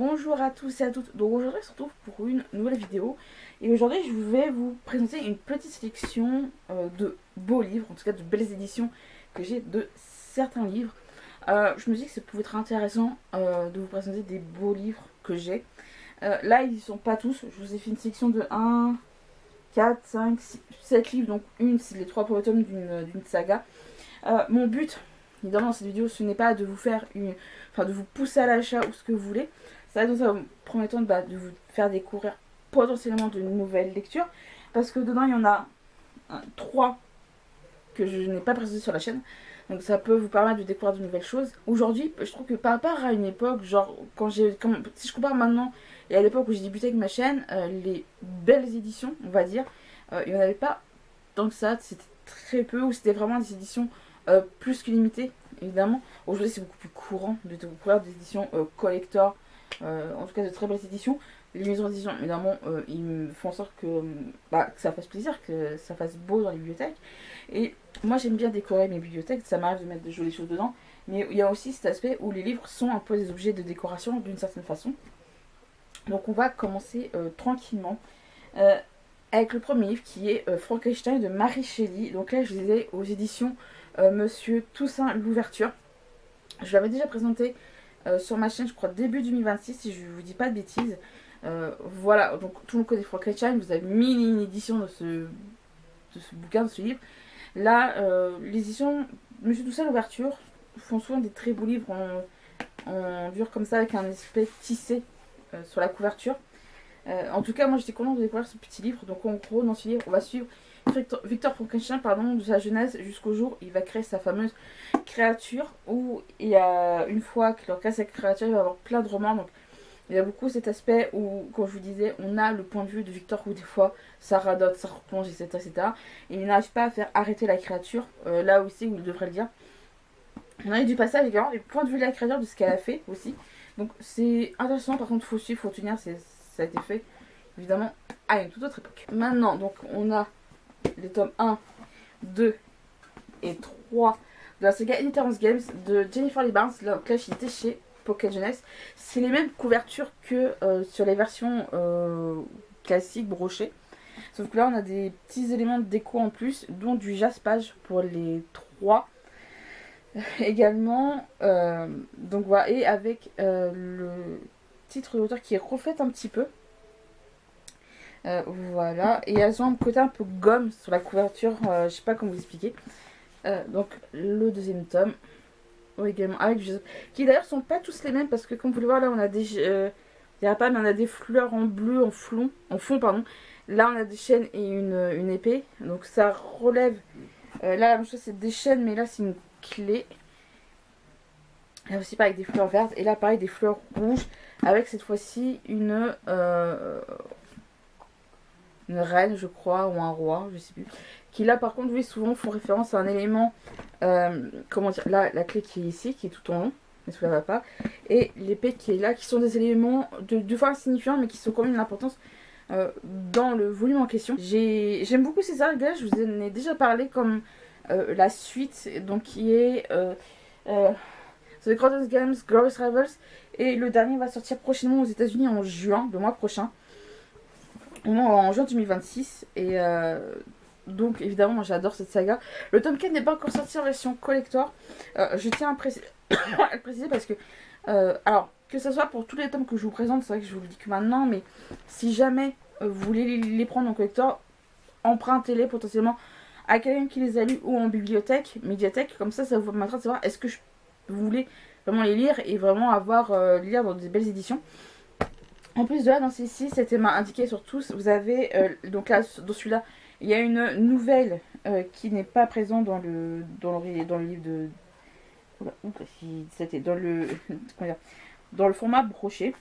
Bonjour à tous et à toutes. Donc aujourd'hui on se retrouve pour une nouvelle vidéo. Et aujourd'hui je vais vous présenter une petite sélection de beaux livres, en tout cas de belles éditions que j'ai de certains livres. Je me dis que ça pouvait être intéressant de vous présenter des beaux livres que j'ai. Là ils ne sont pas tous, je vous ai fait une sélection de 1, 4, 5, 6, 7 livres. Donc une c'est les 3 premiers tomes d'une saga. Mon but évidemment dans cette vidéo ce n'est pas de vous faire de vous pousser à l'achat ou ce que vous voulez. Ça va dans un premier temps de vous faire découvrir potentiellement de nouvelles lectures. Parce que dedans, il y en a 3 que je n'ai pas présenté sur la chaîne. Donc ça peut vous permettre de découvrir de nouvelles choses. Aujourd'hui, je trouve que par rapport à une époque, genre si je compare maintenant et à l'époque où j'ai débuté avec ma chaîne, les belles éditions, on va dire, il n'y en avait pas tant que ça. C'était très peu, ou c'était vraiment des éditions plus que limitées, évidemment. Aujourd'hui, c'est beaucoup plus courant de découvrir des éditions collector. En tout cas de très belles éditions. Les maisons d'édition évidemment ils font en sorte que ça fasse plaisir, que ça fasse beau dans les bibliothèques. Et moi j'aime bien décorer mes bibliothèques, ça m'arrive de mettre de jolies choses dedans, mais il y a aussi cet aspect où les livres sont un peu des objets de décoration d'une certaine façon. Donc on va commencer tranquillement avec le premier livre qui est Frankenstein de Mary Shelley. Donc là je les ai aux éditions Monsieur Toussaint Louverture. Je l'avais déjà présenté sur ma chaîne, je crois début 2026, si je vous dis pas de bêtises. Voilà, donc tout le monde connaît Frankenstein, vous avez mis une édition de ce bouquin, de ce livre. Là, les éditions Monsieur Toussaint l'ouverture font souvent des très beaux livres en dur comme ça, avec un aspect tissé sur la couverture. En tout cas, moi j'étais contente de découvrir ce petit livre. Donc en gros, dans ce livre, on va suivre Victor Frankenstein, de sa jeunesse jusqu'au jour où il va créer sa fameuse créature, où il y a une fois qu'il crée sa créature, il va avoir plein de romans. Donc il y a beaucoup cet aspect où, comme je vous disais, on a le point de vue de Victor où des fois ça radote, ça replonge, etc. Et il n'arrive pas à faire arrêter la créature, là aussi où il devrait le dire. On a eu du passage également du point de vue de la créature, de ce qu'elle a fait aussi. Donc c'est intéressant, par contre il faut suivre, il faut tenir, ça a été fait évidemment à une toute autre époque. Maintenant, donc on a les tomes 1, 2 et 3 de la saga Endurance Games de Jennifer Lee Barnes. Là, j'étais chez Pocket Jeunesse. C'est les mêmes couvertures que sur les versions classiques brochées. Sauf que là, on a des petits éléments de déco en plus, dont du jaspage pour les 3. Également, donc voilà, et avec le titre de l'auteur qui est refait un petit peu. Voilà, et elles ont un côté un peu gomme sur la couverture, je sais pas comment vous expliquer. Donc le deuxième tome, également avec qui d'ailleurs sont pas tous les mêmes, parce que comme vous le voyez là, on a mais on a des fleurs en bleu, en fond pardon. Là on a des chaînes et une épée, donc ça relève. Là la même chose, c'est des chaînes, mais là c'est une clé. Là aussi pareil, des fleurs vertes, et là pareil, des fleurs rouges, avec cette fois-ci une reine, je crois, ou un roi, je sais plus. Qui là, par contre, oui, souvent font référence à un élément, comment dire, là, la clé qui est ici, qui est tout en long, mais cela va pas, et l'épée qui est là, qui sont des éléments de fois insignifiants, mais qui sont quand même une importance dans le volume en question. J'aime beaucoup ces sagas, je vous en ai déjà parlé, comme la suite, donc qui est The Greatest Games, Glorious Rivals, et le dernier va sortir prochainement aux États-Unis en juin, le mois prochain. En juin 2026. Et donc évidemment moi j'adore cette saga. Le tome 4 n'est pas encore sorti en version collector. Je tiens à le préciser parce que alors que ce soit pour tous les tomes que je vous présente, c'est vrai que je vous le dis que maintenant, mais si jamais vous voulez les prendre en collector, empruntez-les potentiellement à quelqu'un qui les a lus, ou en médiathèque, comme ça vous permettra de savoir est-ce que vous voulez vraiment les lire et vraiment lire dans des belles éditions. En plus de là, dans ceci, c'était indiqué sur tous, vous avez, donc là, dans celui-là, il y a une nouvelle qui n'est pas présente dans le livre de... C'était dans le... dans le format broché.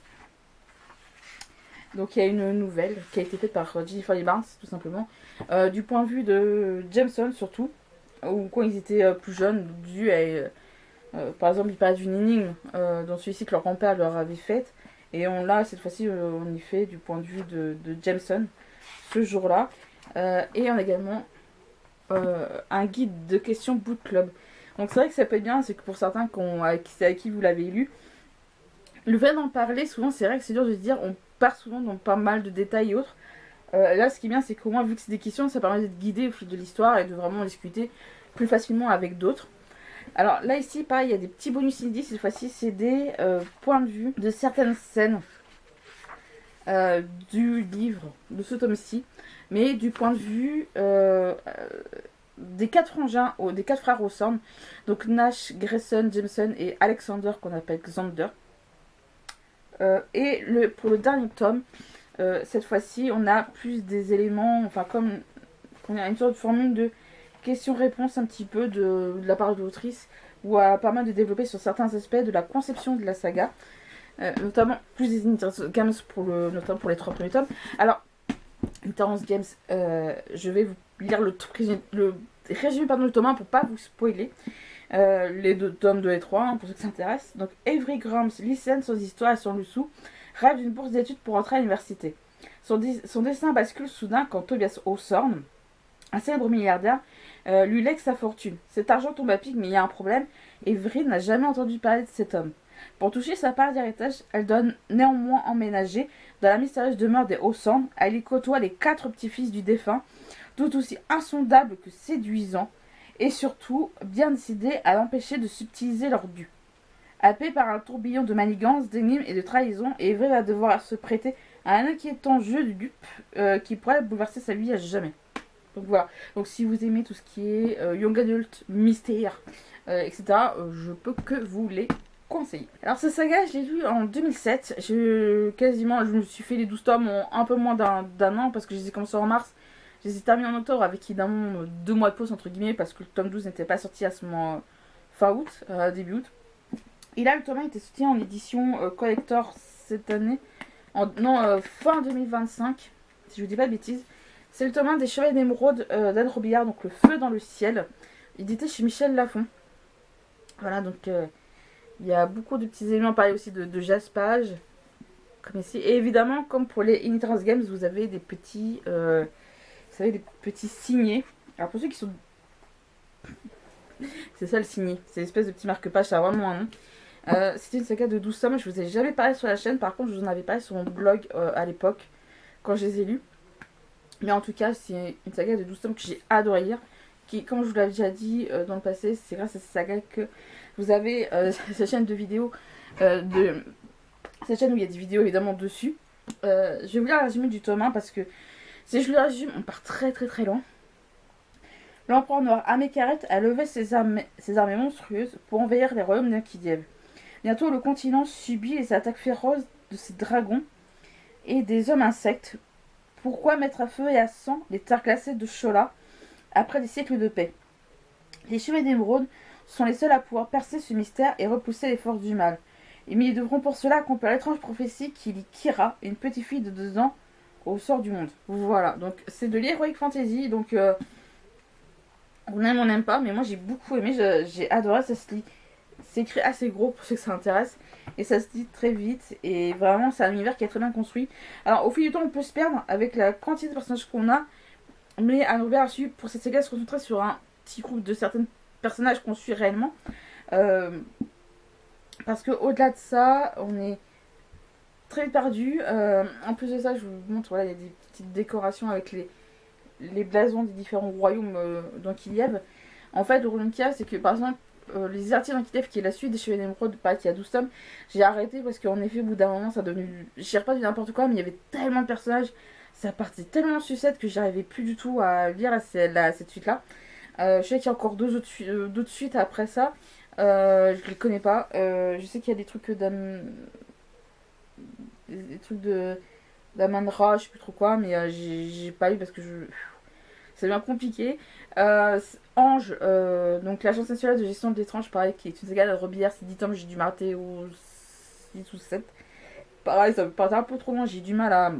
Donc il y a une nouvelle qui a été faite par Jennifer Lee Barnes, tout simplement. Du point de vue de Jameson, surtout, ou quand ils étaient plus jeunes, par exemple, il parle d'une énigme dans celui-ci que leur grand-père leur avait faite. Et cette fois-ci, on y fait du point de vue de Jameson, ce jour-là. Et on a également un guide de questions book club. Donc c'est vrai que ça peut être bien, c'est que pour certains avec qui vous l'avez lu, Le fait d'en parler, souvent c'est vrai que c'est dur de se dire, on part souvent dans pas mal de détails et autres. Là ce qui est bien c'est qu'au moins vu que c'est des questions, ça permet d'être guidé au fil de l'histoire et de vraiment discuter plus facilement avec d'autres. Alors là ici pareil, il y a des petits bonus inédits, cette fois-ci c'est des points de vue de certaines scènes du livre, de ce tome-ci, mais du point de vue des 4 frangins, des 4 frères Hawthorne, donc Nash, Grayson, Jameson et Alexander qu'on appelle Xander. Et pour le dernier tome, cette fois-ci on a plus des éléments, enfin comme on a une sorte de formule de questions-réponses un petit peu de la part de l'autrice, où elle a pas mal de développer sur certains aspects de la conception de la saga, notamment plus des Endurance Games notamment pour les 3 premiers tomes. Alors, Endurance Games, je vais vous lire le résumé du tome 1 pour pas vous spoiler. Les deux tomes 2 et 3, hein, pour ceux qui s'intéressent. Donc, Avery Grams, lycéenne sans histoire et sans le sou, rêve d'une bourse d'études pour entrer à l'université. Son destin bascule soudain quand Tobias Hawthorne, un célèbre milliardaire, lui lègue sa fortune. Cet argent tombe à pic, mais il y a un problème. Avery n'a jamais entendu parler de cet homme. Pour toucher sa part d'héritage, elle doit néanmoins emménager dans la mystérieuse demeure des Hawthorne. Elle y côtoie les 4 petits-fils du défunt, tout aussi insondables que séduisants, et surtout bien décidés à l'empêcher de subtiliser leur dû. Happée par un tourbillon de manigances, d'énigmes et de trahisons, Avery va devoir se prêter à un inquiétant jeu de dupes qui pourrait bouleverser sa vie à jamais. Donc voilà, donc si vous aimez tout ce qui est young adult, mystère, etc., je peux que vous les conseiller. Alors ce saga, je l'ai lu en 2007, je me suis fait les 12 tomes en un peu moins d'un an, parce que je les ai commencés en mars, je les ai terminés en octobre avec évidemment 2 mois de pause entre guillemets, parce que le tome 12 n'était pas sorti à ce moment fin août, début août. Et là le tome 1 était sorti en édition collector cette année, fin 2025, si je vous dis pas de bêtises. C'est le tome 1 des Chevaliers d'Émeraude d'Anne Robillard, donc Le Feu dans le ciel, édité chez Michel Lafon. Voilà, donc il y a beaucoup de petits éléments, pareil aussi de jaspage, comme ici. Et évidemment, comme pour les Initras Games, vous avez des petits, des petits signés. Alors pour ceux qui sont... c'est ça le signé, c'est l'espèce de petit marque-page, ça a vraiment un nom. C'était une saga de 12 tomes, je vous ai jamais parlé sur la chaîne, par contre je vous en avais parlé sur mon blog à l'époque, quand je les ai lus. Mais en tout cas, c'est une saga de 12 tomes que j'ai adoré lire. Qui, comme je vous l'avais déjà dit dans le passé, c'est grâce à cette saga que vous avez cette chaîne de vidéos. Cette chaîne où il y a des vidéos évidemment dessus. Je vais vous lire le résumé du tome 1 parce que si je le résume, on part très très très loin. L'empereur noir Amékaret a levé ses armées monstrueuses pour envahir les royaumes d'Inkidiev. Bientôt, le continent subit les attaques féroces de ces dragons et des hommes insectes. Pourquoi mettre à feu et à sang les terres glacées de Shola après des siècles de paix? Les Chevaliers d'Émeraude sont les seuls à pouvoir percer ce mystère et repousser les forces du mal. Mais ils devront pour cela accomplir l'étrange prophétie qui lie Kira, une petite fille de 2 ans, au sort du monde. Voilà, donc c'est de l'heroic fantasy, donc on aime, on n'aime pas, mais moi j'ai beaucoup aimé, j'ai adoré, ça se lit. C'est écrit assez gros pour ceux que ça intéresse, et ça se lit très vite, et vraiment c'est un univers qui est très bien construit. Alors au fil du temps on peut se perdre avec la quantité de personnages qu'on a, mais à Norbert a su pour cette saga se concentrer sur un petit groupe de certains personnages qu'on suit réellement. Parce que au-delà de ça, on est très perdu. En plus de ça, je vous montre, voilà, il y a des petites décorations avec les blasons des différents royaumes d'Ankilieb. En fait, le royaume qu'il y a, c'est que par exemple, les Artis d'Ankilieb, qui est la suite des Chevaliers d'Émeraude, qui a 12 tomes, j'ai arrêté parce qu'en effet, au bout d'un moment, ça a devenu. Je dirais pas du n'importe quoi, mais il y avait tellement de personnages, ça partait tellement en sucette que j'arrivais plus du tout à lire cette suite-là. Je sais qu'il y a encore d'autres suites après ça. Je les connais pas. Je sais qu'il y a des trucs d'Amandra, je sais plus trop quoi, mais j'ai pas lu parce que c'est bien compliqué. Ange, donc l'agence nationale de gestion de l'étrange, pareil, qui est une saga de Robillard, c'est 10 tomes, j'ai dû m'arrêter au 6 ou 7. Pareil, ça me paraît un peu trop loin, j'ai du mal à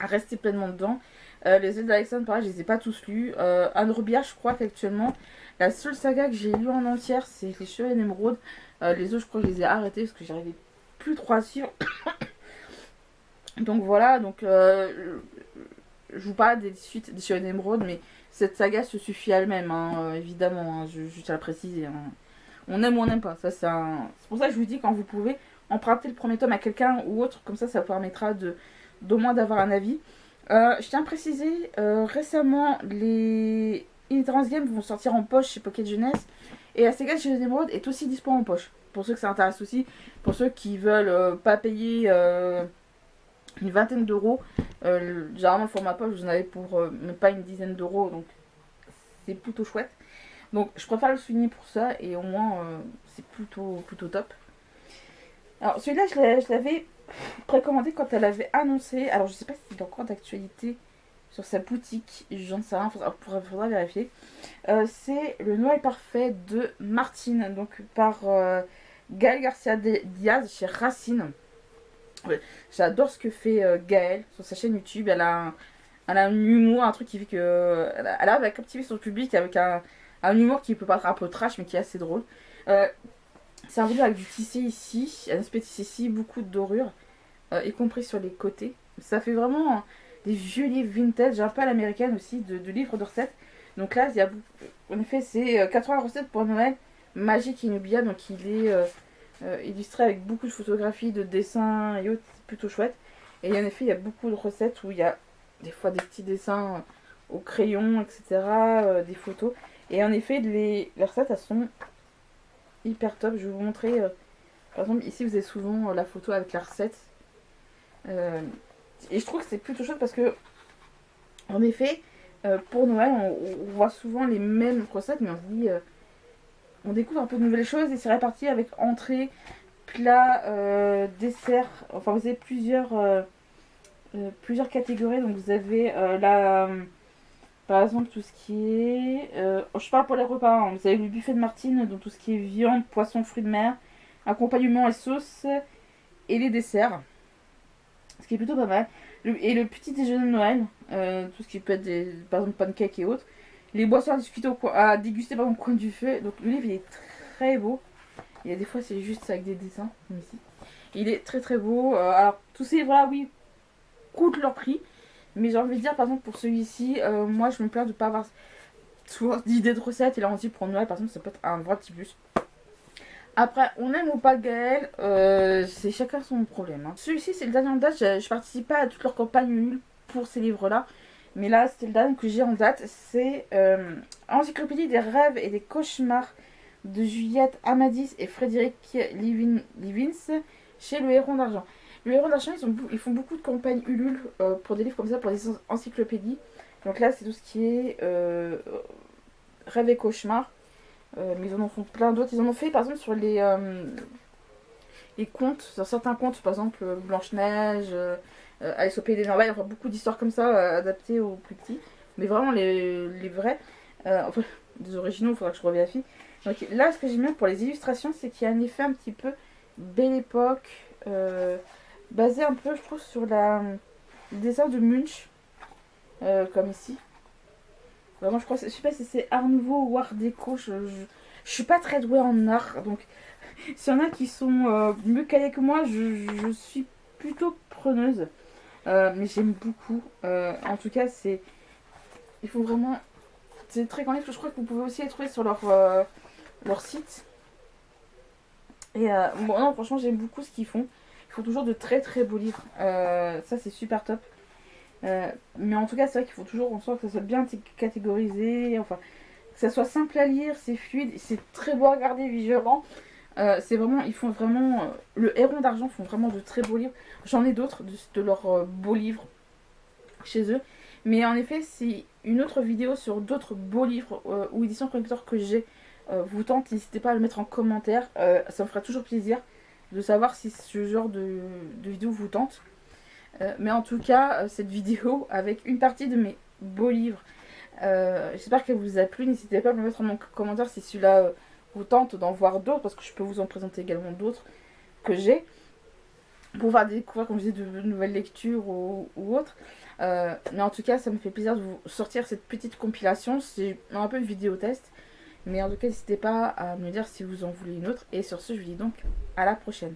rester pleinement dedans. Les ailes d'Alexandre, pareil, je les ai pas tous lus. Anne Robillard, je crois qu'actuellement, la seule saga que j'ai lue en entière, c'est Les Chevaliers d'Émeraude. Les autres, je crois que je les ai arrêtés parce que j'arrivais plus trop à suivre. Donc voilà, donc je vous parle des suites des Chevaliers d'Émeraude, mais cette saga se suffit à elle-même, hein, évidemment, hein, juste à la préciser. Hein. On aime ou on n'aime pas, ça c'est pour ça que je vous dis, quand vous pouvez, emprunter le premier tome à quelqu'un ou autre, comme ça vous permettra d'au moins d'avoir un avis. Je tiens à préciser, récemment les Inheritance Games vont sortir en poche chez Pocket Jeunesse, et la Sega chez Emerald est aussi dispo en poche, pour ceux que ça intéresse aussi, pour ceux qui veulent pas payer une vingtaine d'euros. Généralement le format poche vous en avez pour même pas une dizaine d'euros, donc c'est plutôt chouette. Donc je préfère le souligner pour ça, et au moins c'est plutôt top. Alors celui-là je l'avais précommandé quand elle avait annoncé, alors je sais pas si c'est encore d'actualité sur sa boutique, j'en sais rien, faudra vérifier. C'est le Noël parfait de Martine, donc par Gaël Garcia Diaz chez Racine. Ouais, j'adore ce que fait Gaëlle sur sa chaîne YouTube. Elle a un humour, un truc qui fait que elle arrive à captiver son public avec un humour qui peut paraître un peu trash mais qui est assez drôle. C'est un vidéo avec du tissé ici, un aspect tissé ici, beaucoup de dorures, y compris sur les côtés. Ça fait vraiment des vieux livres vintage, un peu à l'américaine aussi, de livres de recettes. Donc là, il y a, en effet, c'est 80 recettes pour Noël, magique et inoubliable. Donc il est illustré avec beaucoup de photographies, de dessins et autres, c'est plutôt chouette. Et en effet, il y a beaucoup de recettes où il y a des fois des petits dessins au crayon, etc., des photos. Et en effet, les recettes, elles sont hyper top. Je vais vous montrer, par exemple, ici vous avez souvent la photo avec la recette. Et je trouve que c'est plutôt chouette parce que, en effet, pour Noël, on voit souvent les mêmes recettes, mais on se dit, on découvre un peu de nouvelles choses et c'est réparti avec entrée, plat, dessert. Enfin, vous avez plusieurs catégories. Donc, vous avez par exemple, tout ce qui est... je parle pour les repas. Hein. Vous avez le buffet de Martine, donc tout ce qui est viande, poisson, fruits de mer, accompagnement et sauce, et les desserts. Ce qui est plutôt pas mal. Et le petit déjeuner de Noël, tout ce qui peut être par exemple pancakes et autres. Les boissons à déguster par exemple au coin du feu. Donc le livre il est très beau. Il y a des fois c'est juste avec des dessins, comme ici. Il est très beau. Alors tous ces livres-là, oui, coûtent leur prix. Mais j'ai envie de dire, par exemple, pour celui-ci, moi je me plains de ne pas avoir souvent d'idées de recettes. Et là, on dit pour Noël, par exemple, ça peut être un vrai petit plus. Après, on aime ou pas Gaël, c'est chacun son problème. Hein. Celui-ci, c'est le dernier en date. Je participe pas à toute leur campagne nulle pour ces livres-là. Mais là, c'était le dernier que j'ai en date. C'est Encyclopédie des rêves et des cauchemars de Juliette Amadis et Frédéric Livins chez Le Héron d'Argent. Le Héron d'Argent, ils font beaucoup de campagnes Ulule pour des livres comme ça, pour des encyclopédies. Donc là, c'est tout ce qui est rêves et cauchemars. Mais ils en font plein d'autres. Ils en ont fait par exemple sur les contes, sur certains contes, par exemple Blanche-Neige, Alice au Pays des Merveilles, enfin beaucoup d'histoires comme ça adaptées aux plus petits. Mais vraiment les vrais, enfin des originaux, il faudra que je revérifie. Donc là, ce que j'aime bien pour les illustrations, c'est qu'il y a un effet un petit peu Belle Époque, basé un peu, je trouve, sur le dessin de Munch, comme ici. Vraiment, je sais pas si c'est art nouveau ou art déco, je suis pas très douée en art, donc s'il y en a qui sont mieux calés que moi, je suis plutôt preneuse. Mais j'aime beaucoup. En tout cas, il faut vraiment... C'est très grand livre, je crois que vous pouvez aussi les trouver sur leur site. Et bon, non, franchement, j'aime beaucoup ce qu'ils font. Ils font toujours de très beaux livres. Ça, c'est super top. Mais en tout cas, c'est vrai qu'il faut toujours en sorte que ça soit bien catégorisé, enfin, que ça soit simple à lire, c'est fluide, c'est très beau à regarder visuellement. C'est vraiment, ils font vraiment, le Héron d'Argent font vraiment de très beaux livres. J'en ai d'autres de leurs beaux livres chez eux. Mais en effet, c'est une autre vidéo sur d'autres beaux livres ou éditions collector que j'ai. Vous tente, n'hésitez pas à le mettre en commentaire. Ça me fera toujours plaisir de savoir si ce genre de vidéo vous tente. Mais en tout cas, cette vidéo avec une partie de mes beaux livres, j'espère qu'elle vous a plu. N'hésitez pas à me mettre en commentaire si celui-là vous tente d'en voir d'autres, parce que je peux vous en présenter également d'autres que j'ai pour pouvoir découvrir, comme je disais, de nouvelles lectures ou autres. Mais en tout cas, ça me fait plaisir de vous sortir cette petite compilation. C'est un peu une vidéo test, mais en tout cas, n'hésitez pas à me dire si vous en voulez une autre. Et sur ce, je vous dis donc à la prochaine.